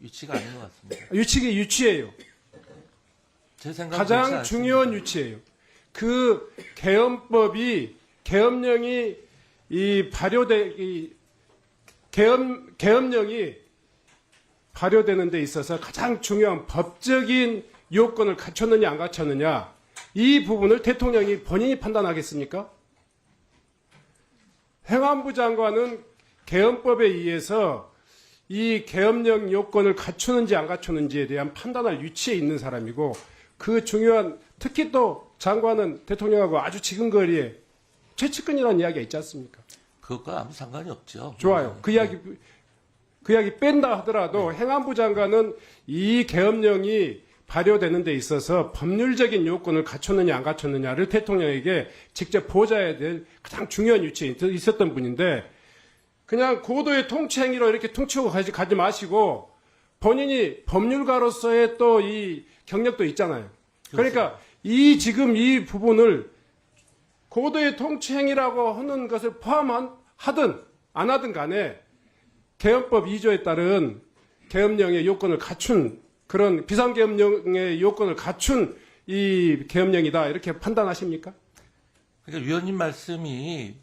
유치가 아닌 것 같습니다. 유치기 유치예요. 제 생각은 가장 그렇지 않습니다. 중요한 유치예요. 그 계엄령이 계엄령이 발효되는 데 있어서 가장 중요한 법적인 요건을 갖췄느냐 안 갖췄느냐 이 부분을 대통령이 본인이 판단하겠습니까? 행안부 장관은 계엄법에 의해서 이 계엄령 요건을 갖추는지 안 갖추는지에 대한 판단할 위치에 있는 사람이고 그 중요한 특히 또 장관은 대통령하고 아주 지근거리에 최측근이라는 이야기가 있지 않습니까? 그것과 아무 상관이 없죠. 좋아요. 그 이야기 뺀다 하더라도 행안부 장관은 이 계엄령이 발효되는 데 있어서 법률적인 요건을 갖췄느냐 안 갖췄느냐를 대통령에게 직접 보좌해야 될 가장 중요한 위치에 있었던 분인데 그냥 고도의 통치 행위로 이렇게 퉁치고 가지 마시고 본인이 법률가로서의 또 이 경력도 있잖아요. 그러니까 지금 이 부분을 고도의 통치 행위라고 하는 것을 포함하든 안 하든 간에 계엄법 2조에 따른 계엄령의 요건을 갖춘 그런 비상계엄령의 요건을 갖춘 이 계엄령이다 이렇게 판단하십니까? 그러니까 위원님 말씀이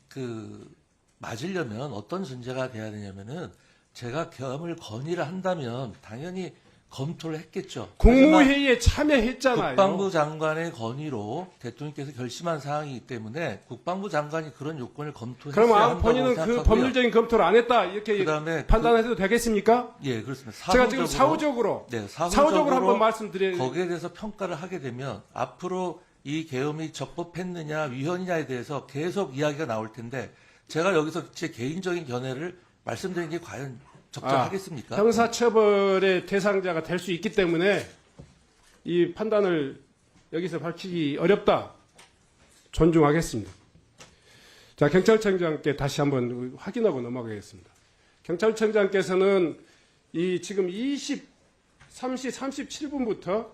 맞으려면 어떤 전제가 돼야 되냐면은 제가 계엄을 건의를 한다면 당연히 검토를 했겠죠. 국무회의에 참여했잖아요. 국방부 장관의 건의로 대통령께서 결심한 사항이기 때문에 국방부 장관이 그런 요건을 검토했어야 그럼 한다고 본인은 생각하고요. 그 법률적인 검토를 안 했다 이렇게 그다음에 판단해도 되겠습니까? 예, 그렇습니다. 제가 지금 사후적으로 한번 말씀드려요. 거기에 대해서 평가를 하게 되면 앞으로 이 계엄이 적법했느냐 위헌이냐에 대해서 계속 이야기가 나올 텐데 제가 여기서 제 개인적인 견해를 말씀드리는 게 과연 적절하겠습니까? 형사처벌의 대상자가 될 수 있기 때문에 이 판단을 여기서 밝히기 어렵다. 존중하겠습니다. 자, 경찰청장께 다시 한번 확인하고 넘어가겠습니다. 경찰청장께서는 지금 3시 37분부터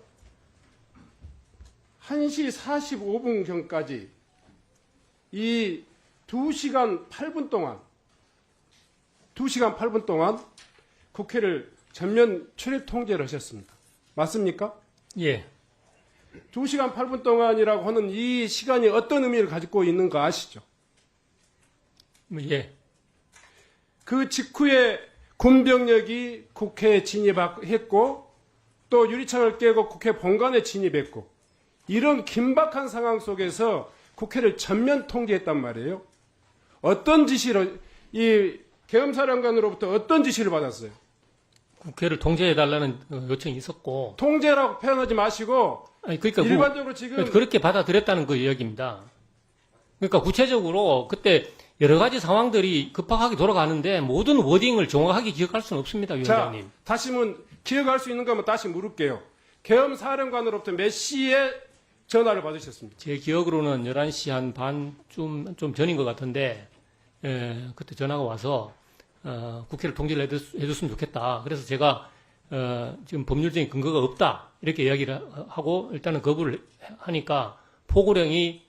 1시 45분경까지 이 2시간 8분 동안 국회를 전면 출입 통제를 하셨습니다. 맞습니까? 예. 2시간 8분 동안이라고 하는 이 시간이 어떤 의미를 가지고 있는가 아시죠? 예. 그 직후에 군병력이 국회에 진입했고 또 유리창을 깨고 국회 본관에 진입했고 이런 긴박한 상황 속에서 국회를 전면 통제했단 말이에요. 어떤 지시로 이 계엄사령관으로부터 어떤 지시를 받았어요? 국회를 통제해달라는 요청이 있었고. 통제라고 표현하지 마시고 아니, 그러니까 일반적으로 지금 그렇게 받아들였다는 그 이야기입니다. 그러니까 구체적으로 그때 여러 가지 상황들이 급박하게 돌아가는데 모든 워딩을 정확하게 기억할 수는 없습니다, 위원장님. 자, 다시면 기억할 수 있는 거면 다시 물을게요. 계엄사령관으로부터 몇 시에 전화를 받으셨습니까? 제 기억으로는 11시 한 반쯤 좀 전인 것 같은데 그때 전화가 와서 국회를 통제를 해줬으면 좋겠다. 그래서 제가 지금 법률적인 근거가 없다 이렇게 이야기를 하고 일단은 거부를 하니까 포고령이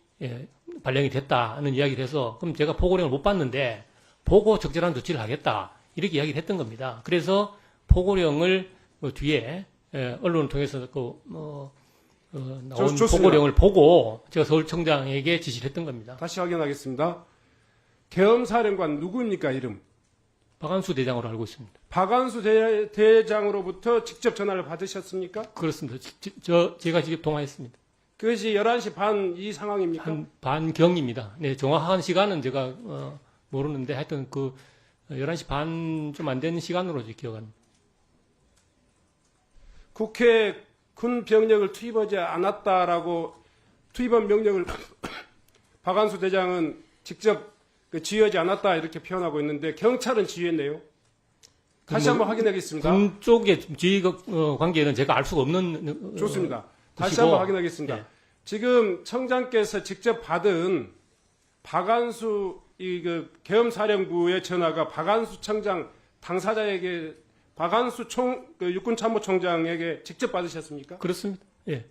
발령이 됐다는 이야기를 해서 그럼 제가 포고령을 못 받는데 보고 적절한 조치를 하겠다 이렇게 이야기를 했던 겁니다. 그래서 포고령을 뒤에 언론을 통해서 나온 좋습니다. 포고령을 보고 제가 서울청장에게 지시를 했던 겁니다. 다시 확인하겠습니다. 계엄사령관 누구입니까 이름? 박한수 대장으로 알고 있습니다. 박한수 대장으로부터 직접 전화를 받으셨습니까? 그렇습니다. 제가 직접 통화했습니다. 그것이 11시 반 이 상황입니까? 한 반경입니다. 네, 정확한 시간은 제가 모르는데 하여튼 11시 반 좀 안 되는 시간으로 기억합니다. 국회에 군 병력을 투입하지 않았다라고 투입한 명령을 박한수 대장은 직접 지휘하지 않았다 이렇게 표현하고 있는데 경찰은 지휘했네요. 다시 한번 확인하겠습니다. 군 쪽의 지휘 관계는 제가 알 수가 없는 좋습니다. 다시 것이고, 한번 확인하겠습니다. 네. 지금 청장께서 직접 받은 박한수 계엄사령부의 전화가 박한수 청장 당사자에게 박한수 육군참모총장에게 직접 받으셨습니까? 그렇습니다. 예.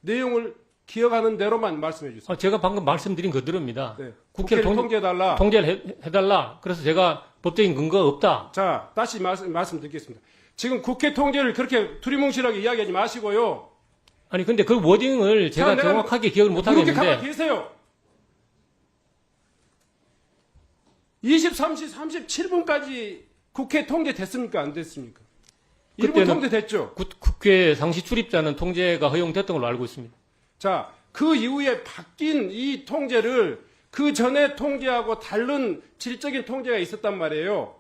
내용을 기억하는 대로만 말씀해 주세요. 제가 방금 말씀드린 그대로입니다. 네. 국회를 통제해달라. 통제를 해달라. 그래서 제가 법적인 근거가 없다. 자, 다시 말씀드리겠습니다. 지금 국회 통제를 그렇게 두리뭉실하게 이야기하지 마시고요. 아니 근데 그 워딩을 제가 내가 정확하게 기억을 못 그렇게 가만히 하겠는데 계세요. 23시 37분까지 국회 통제됐습니까? 안 됐습니까? 일부 그때는 통제됐죠. 국회 상시 출입자는 통제가 허용됐던 걸로 알고 있습니다. 자, 그 이후에 바뀐 이 통제를 그 전에 통제하고 다른 질적인 통제가 있었단 말이에요.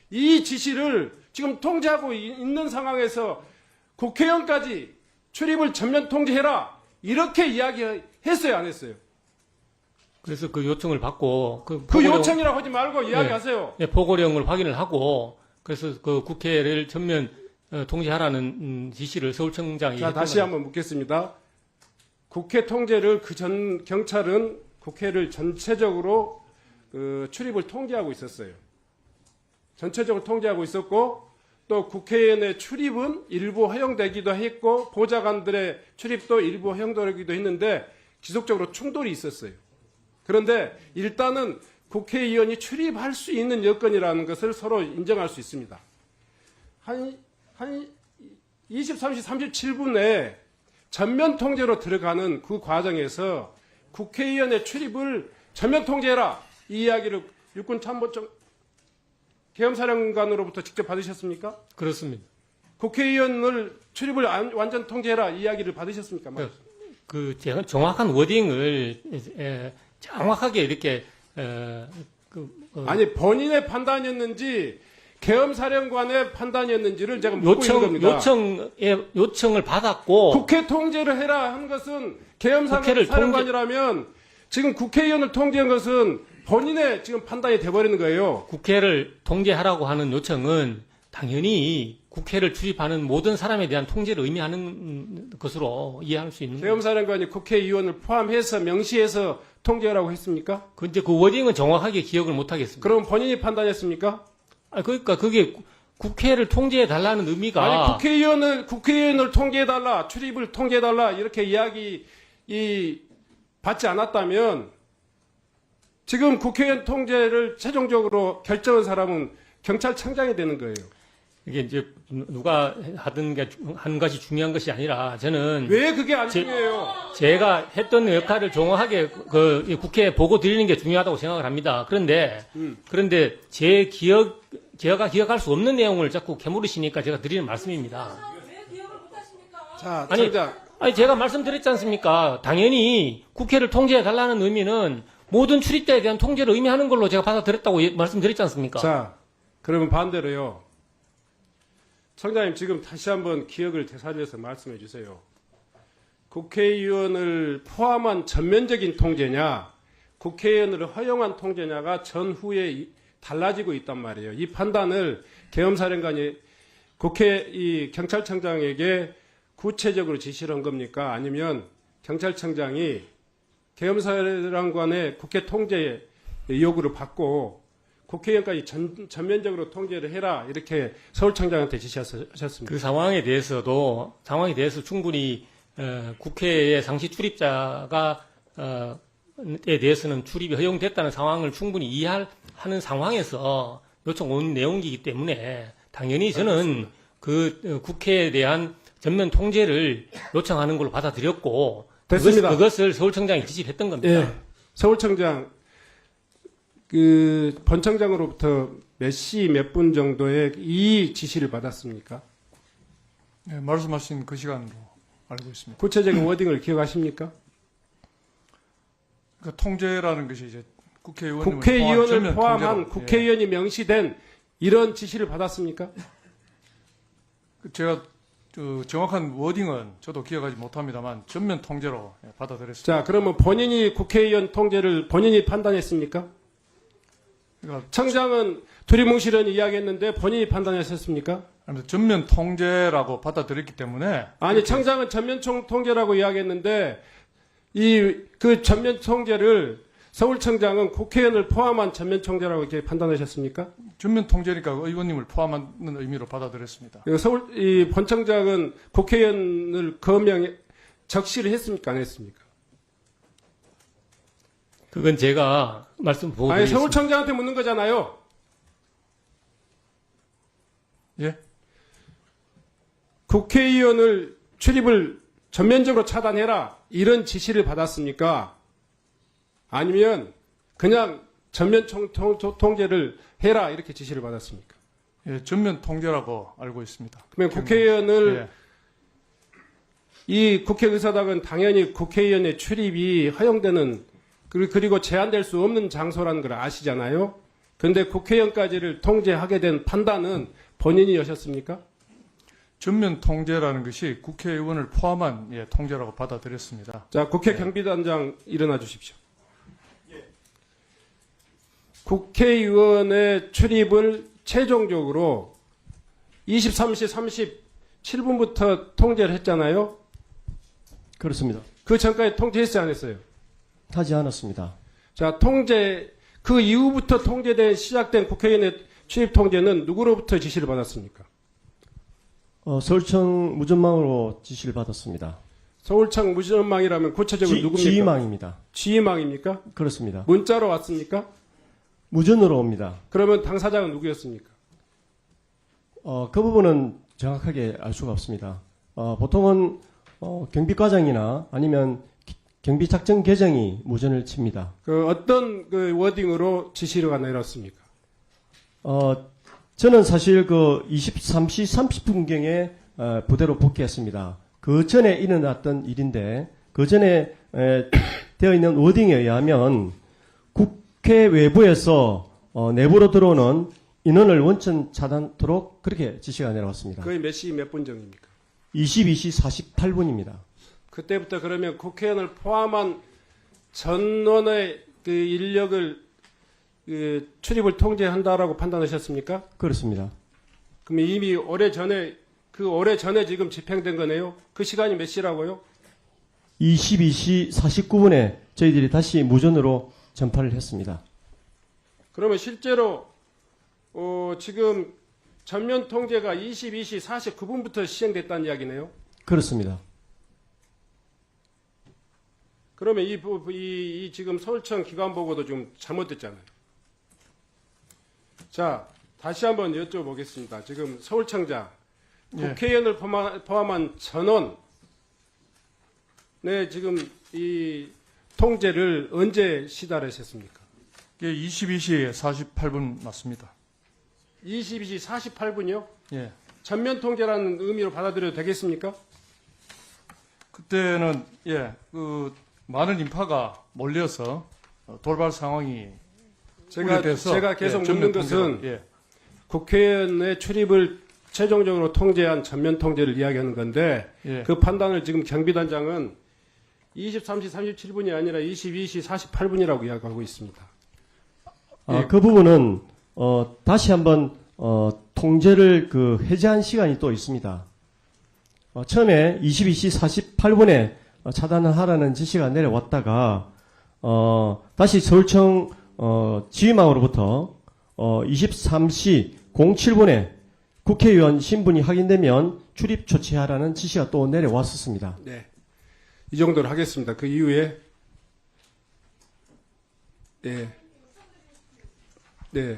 이 지시를 지금 통제하고 있는 상황에서 국회의원까지 출입을 전면 통제해라. 이렇게 이야기했어요, 안 했어요? 그래서 그 요청을 받고 그 포고령- 요청이라고 하지 말고 이야기하세요. 네, 포고령을 확인을 하고 그래서 그 국회를 전면 통제하라는 지시를 서울청장이 자, 했던 다시 거죠. 한번 묻겠습니다. 국회 통제를 그 전 경찰은 국회를 전체적으로 출입을 통제하고 있었어요. 전체적으로 통제하고 있었고 또 국회의원의 출입은 일부 허용되기도 했고 보좌관들의 출입도 일부 허용되기도 했는데 지속적으로 충돌이 있었어요. 그런데 일단은 국회의원이 출입할 수 있는 여건이라는 것을 서로 인정할 수 있습니다. 한 23시 37분에 전면 통제로 들어가는 그 과정에서 국회의원의 출입을 전면 통제해라. 이 이야기를 육군참모장 계엄사령관으로부터 직접 받으셨습니까? 그렇습니다. 국회의원을 출입을 완전 통제해라. 이 이야기를 받으셨습니까? 그 제가 정확한 워딩을 정확하게 이렇게 아니 본인의 판단이었는지 계엄사령관의 판단이었는지를 제가 묻고 있는 겁니다. 요청을 받았고 국회 통제를 해라 한 것은 국회를 계엄사령관이라면 지금 국회의원을 통제한 것은 본인의 지금 판단이 돼버리는 거예요. 국회를 통제하라고 하는 요청은 당연히 국회를 출입하는 모든 사람에 대한 통제를 의미하는 것으로 이해할 수 있는 거예요. 계엄사령관이 국회의원을 포함해서 명시해서 통제하라고 했습니까? 근데 그 워딩은 정확하게 기억을 못 하겠습니다. 그럼 본인이 판단했습니까? 그러니까 그게 국회를 통제해 달라는 의미가 아니 국회의원을 통제해달라, 출입을 통제해달라 이렇게 이야기 받지 않았다면 지금 국회의원 통제를 최종적으로 결정한 사람은 경찰청장이 되는 거예요. 이게 이제 누가 하든 게 한 가지 중요한 것이 아니라 저는 왜 그게 안 중요해요? 제가 했던 역할을 정확하게 그 국회에 보고 드리는 게 중요하다고 생각을 합니다. 그런데 제가 기억할 수 없는 내용을 자꾸 캐물으시니까 제가 드리는 말씀입니다. 자, 아니, 청장. 아니 제가 말씀드렸지 않습니까? 당연히 국회를 통제해 달라는 의미는 모든 출입자에 대한 통제를 의미하는 걸로 제가 받아들였다고 말씀드렸지 않습니까? 자, 그러면 반대로요. 청장님 지금 다시 한번 기억을 되살려서 말씀해 주세요. 국회의원을 포함한 전면적인 통제냐, 국회의원을 허용한 통제냐가 전후에 달라지고 있단 말이에요. 이 판단을 계엄사령관이 이 경찰청장에게 구체적으로 지시를 한 겁니까? 아니면 경찰청장이 계엄사령관의 국회 통제 요구를 받고 국회의원까지 전면적으로 통제를 해라 이렇게 서울청장한테 지시하셨습니다. 그 상황에 대해서 충분히 국회의 상시 출입자가 에 대해서는 출입이 허용됐다는 상황을 충분히 이해하는 상황에서 요청 온 내용이기 때문에 당연히 저는 그 국회에 대한 전면 통제를 요청하는 걸로 받아들였고 됐습니다. 그것을 서울청장이 지시를 했던 겁니다. 예, 서울청장 본청장으로부터 몇 시 몇 분 정도에 이 지시를 받았습니까? 네, 말씀하신 그 시간으로 알고 있습니다. 구체적인 워딩을 기억하십니까? 그 통제라는 것이 이제 국회의원을 국회의원을 포함한 통제로, 국회의원이 명시된 이런 지시를 받았습니까? 제가 정확한 워딩은 저도 기억하지 못합니다만 전면 통제로 받아들였습니다. 자, 그러면 본인이 국회의원 통제를 본인이 판단했습니까? 그러니까 청장은 두리뭉실한 이야기했는데 본인이 판단하셨습니까? 전면 통제라고 받아들였기 때문에 아니, 청장은 전면 통제라고 이야기했는데 그 전면 통제를 서울청장은 국회의원을 포함한 전면 통제라고 이렇게 판단하셨습니까? 전면 통제니까 의원님을 포함하는 의미로 받아들였습니다. 이 본청장은 국회의원을 적시를 했습니까? 안 했습니까? 그건 제가 말씀 보고 아니, 드리겠습니다. 서울청장한테 묻는 거잖아요. 예? 국회의원을 출입을 전면적으로 차단해라 이런 지시를 받았습니까? 아니면 그냥 전면 통제를 해라 이렇게 지시를 받았습니까? 예, 전면 통제라고 알고 있습니다. 그러면 국회의원을 예. 이 국회의사당은 당연히 국회의원의 출입이 허용되는 그리고 제한될 수 없는 장소라는 걸 아시잖아요. 그런데 국회의원까지를 통제하게 된 판단은 본인이 하셨습니까? 전면 통제라는 것이 국회의원을 포함한 예, 통제라고 받아들였습니다. 자, 국회 경비단장 일어나 주십시오. 국회의원의 출입을 최종적으로 23시 37분부터 통제를 했잖아요. 그렇습니다. 그 전까지 통제했어요, 안 했어요? 하지 않았습니다. 자, 그 이후부터 시작된 국회의원의 출입 통제는 누구로부터 지시를 받았습니까? 서울청 무전망으로 지시를 받았습니다. 서울청 무전망이라면 구체적으로 누굽니까? 지휘망입니다. 지휘망입니까? 그렇습니다. 문자로 왔습니까? 무전으로 옵니다. 그러면 당사자는 누구였습니까? 그 부분은 정확하게 알 수가 없습니다. 보통은 경비과장이나 아니면 경비작전 계정이 무전을 칩니다. 어떤 워딩으로 지시가 내렸습니까? 저는 사실 23시 30분경에 부대로 복귀했습니다. 그 전에 일어났던 일인데 그 전에 되어 있는 워딩에 의하면 국회 외부에서 내부로 들어오는 인원을 원천 차단토록 그렇게 지시가 내려왔습니다. 거의 몇 시 몇 분 정입니까? 22시 48분입니다. 그때부터 그러면 국회의원을 포함한 전원의 인력을 출입을 통제한다라고 판단하셨습니까? 그렇습니다. 그럼 이미 오래 전에 지금 집행된 거네요? 그 시간이 몇 시라고요? 22시 49분에 저희들이 다시 무전으로 전파를 했습니다. 그러면 실제로 지금 전면 통제가 22시 49분부터 시행됐다는 이야기네요? 그렇습니다. 그러면 이 지금 서울청 기관 보고도 좀 잘못됐잖아요. 자, 다시 한번 여쭤보겠습니다. 지금 서울청장, 예. 국회의원을 포함한 전원의 지금 이 통제를 언제 시달하셨습니까? 예, 22시 48분 맞습니다. 22시 48분이요? 예. 전면 통제라는 의미로 받아들여도 되겠습니까? 그때는 예, 많은 인파가 몰려서 돌발 상황이 우려돼서 제가 계속 묻는 전면 통제로, 것은 예. 국회의원의 출입을 최종적으로 통제한 전면 통제를 이야기하는 건데 예. 그 판단을 지금 경비단장은 23시 37분이 아니라 22시 48분이라고 이야기하고 있습니다. 그 부분은 다시 한번 통제를 해제한 시간이 또 있습니다. 처음에 22시 48분에 차단을 하라는 지시가 내려왔다가 다시 서울청 지휘망으로부터 23시 07분에 국회의원 신분이 확인되면 출입 조치하라는 지시가 또 내려왔었습니다. 네. 이 정도로 하겠습니다. 그 이후에 네. 네.